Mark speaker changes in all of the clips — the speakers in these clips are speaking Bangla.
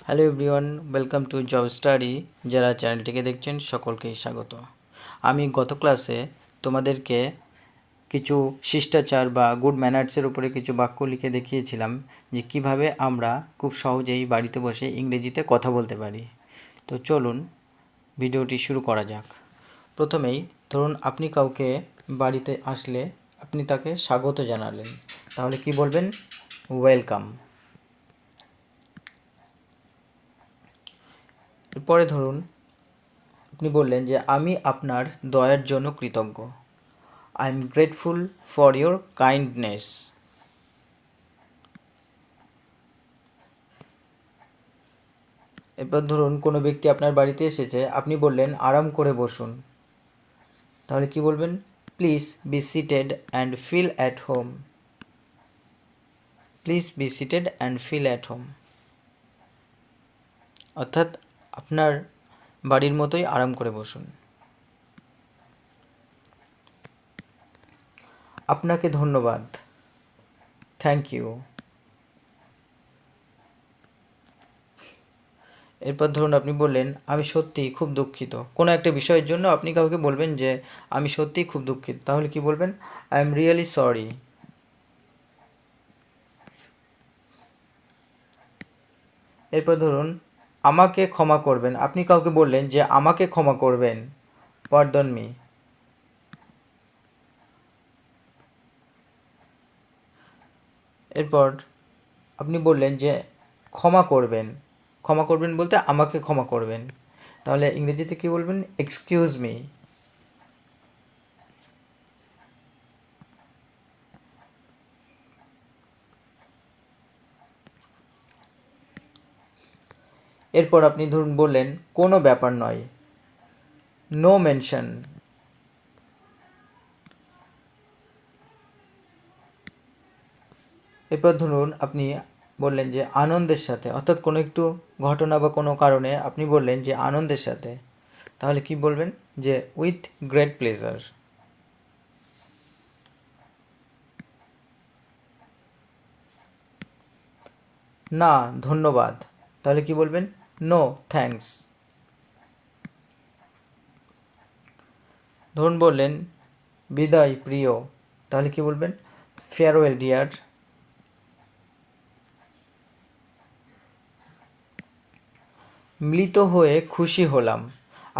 Speaker 1: Hello everyone, welcome to job study. যারা চ্যানেলটিকে দেখছেন সকলকেই স্বাগত। আমি গত ক্লাসে তোমাদেরকে কিছু শিষ্টাচার বা গুড ম্যানার্সের উপরে কিছু বাক্য লিখে দেখিয়েছিলাম যে কিভাবে আমরা খুব সহজেই বাড়িতে বসে ইংরেজিতে কথা বলতে পারি। তো চলুন ভিডিওটি শুরু করা যাক। প্রথমেই ধরুন আপনি কাউকে বাড়িতে আসলে আপনি তাকে স্বাগত জানালেন, তাহলে কি বলবেন? ওয়েলকাম। এরপরে ধরুন আপনি বললেন যে আমি আপনার দয়ার জন্য কৃতজ্ঞ। I am grateful for your kindness. এরপর ধরুন কোনো ব্যক্তি আপনার বাড়িতে এসেছে, আপনি বললেন আরাম করে বসুন, তাহলে কি বলবেন? Please be seated and feel at home. Please be seated and feel at home, অর্থাৎ আপনার বাড়ির মতোই আরাম করে বসুন। আপনাকে ধন্যবাদ, থ্যাংক ইউ। এরপর ধরুন আপনি বললেন আমি সত্যিই খুব দুঃখিত। কোনো একটা বিষয়ের জন্য আপনি কাউকে বলবেন যে আমি সত্যিই খুব দুঃখিত, তাহলে কি বলবেন? I am really sorry. এরপর ধরুন আমাকে ক্ষমা করবেন, আপনি কাউকে বললেন যে আমাকে ক্ষমা করবেন, পার্ডন মি। এরপর আপনি বললেন যে ক্ষমা করবেন, ক্ষমা করবেন বলতে আমাকে ক্ষমা করবেন, তাহলে ইংরেজিতে কি বলবেন? Excuse me. এরপর আপনি ধরুন বললেন কোনো ব্যাপার নয়, নো মেনশন। এরপর ধরুন আপনি বললেন যে আনন্দের সাথে, অর্থাৎ কোনো একটু ঘটনা বা কোনো কারণে আপনি বললেন যে আনন্দের সাথে, তাহলে কি বলবেন? যে উইথ গ্রেট প্লেজার। না ধন্যবাদ, তাহলে কি বলবেন? No thanks. ধরুন বললেন বিদায় প্রিয়, তাহলে কি বলবেন? Farewell dear. মিলিত হয়ে খুশি হলাম,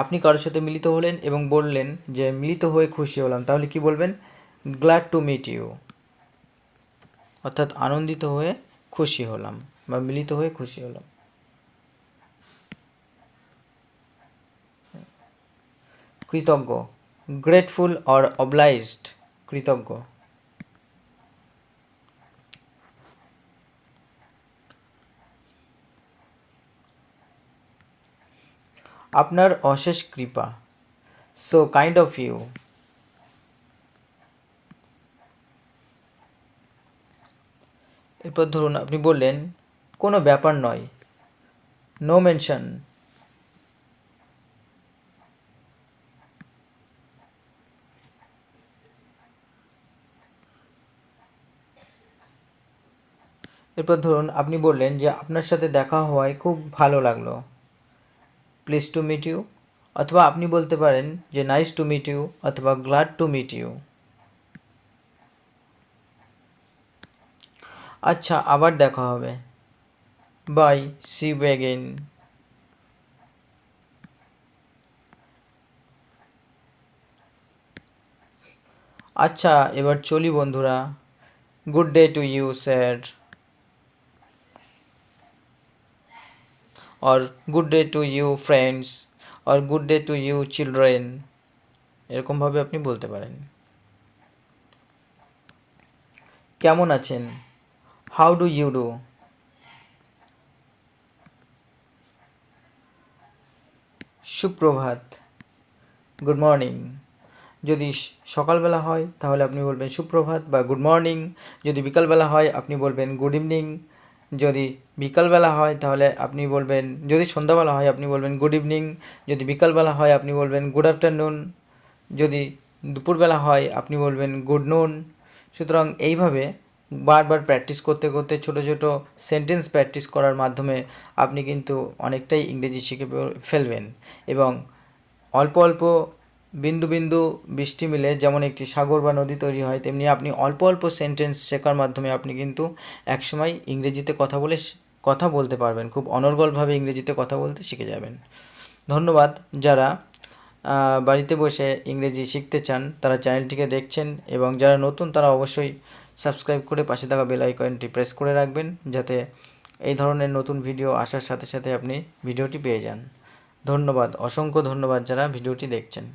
Speaker 1: আপনি কারোর সাথে মিলিত হলেন এবং বললেন যে মিলিত হয়ে খুশি হলাম, তাহলে কি বলবেন? গ্ল্যাড টু মিট ইউ, অর্থাৎ আনন্দিত হয়ে খুশি হলাম বা মিলিত হয়ে খুশি হলাম। কৃতজ্ঞ, গ্রেটফুল অর অবলাইজড, কৃতজ্ঞ। আপনার অশেষ কৃপা, সো কাইন্ড অফ ইউ। এরপর ধরুন আপনি বললেন কোনো ব্যাপার নয়, নো মেনশন। এরপর ধরুন আপনি বললেন যে আপনার সাথে দেখা হওয়ায় খুব ভালো লাগলো, প্লিজ টু মিট ইউ, অথবা আপনি বলতে পারেন যে নাইস টু মিট ইউ অথবা গ্ল্যাড টু মিট ইউ। আচ্ছা আবার দেখা হবে, বাই, সি ইউ অ্যাগেইন। আচ্ছা এবার চলি বন্ধুরা, good day to you sir, or good day to you friends, or good day to you children, এরকমভাবে আপনি বলতে পারেন। কেমন আছেন? How do you do? সুপ্রভাত, গুড মর্নিং। যদি সকালবেলা হয় তাহলে আপনি বলবেন সুপ্রভাত বা গুড মর্নিং, যদি বিকালবেলা হয় আপনি বলবেন গুড ইভিনিং, যদি বিকালবেলা হয় তাহলে আপনি বলবেন, যদি সন্ধ্যাবেলা হয় আপনি বলবেন গুড ইভিনিং, যদি বিকালবেলা হয় আপনি বলবেন গুড আফটারনুন, যদি দুপুরবেলা হয় আপনি বলবেন গুড নুন। সুতরাং এইভাবে বারবার প্র্যাকটিস করতে করতে ছোটো ছোটো সেন্টেন্স প্র্যাকটিস করার মাধ্যমে আপনি কিন্তু অনেকটাই ইংরেজি শিখে ফেলবেন। এবং অল্প অল্প বিন্দু বিন্দু বৃষ্টি মিলে যেমন একটি সাগর বা নদী তৈরি হয়, তেমনি আপনি অল্প অল্প সেন্টেন্স শেখার মাধ্যমে আপনি কিন্তু একসময় ইংরেজিতে কথা বলতে পারবেন, খুব অনর্গলভাবে ইংরেজিতে কথা বলতে শিখে যাবেন। ধন্যবাদ। যারা বাড়িতে বসে ইংরেজি শিখতে চান তারা চ্যানেলটিকে দেখছেন, এবং যারা নতুন তারা অবশ্যই সাবস্ক্রাইব করে পাশে থাকা বেল আইকনটি প্রেস করে রাখবেন, যাতে এই ধরনের নতুন ভিডিও আসার সাথে সাথে আপনি ভিডিওটি পেয়ে যান। ধন্যবাদ, অসংখ্য ধন্যবাদ যারা ভিডিওটি দেখছেন।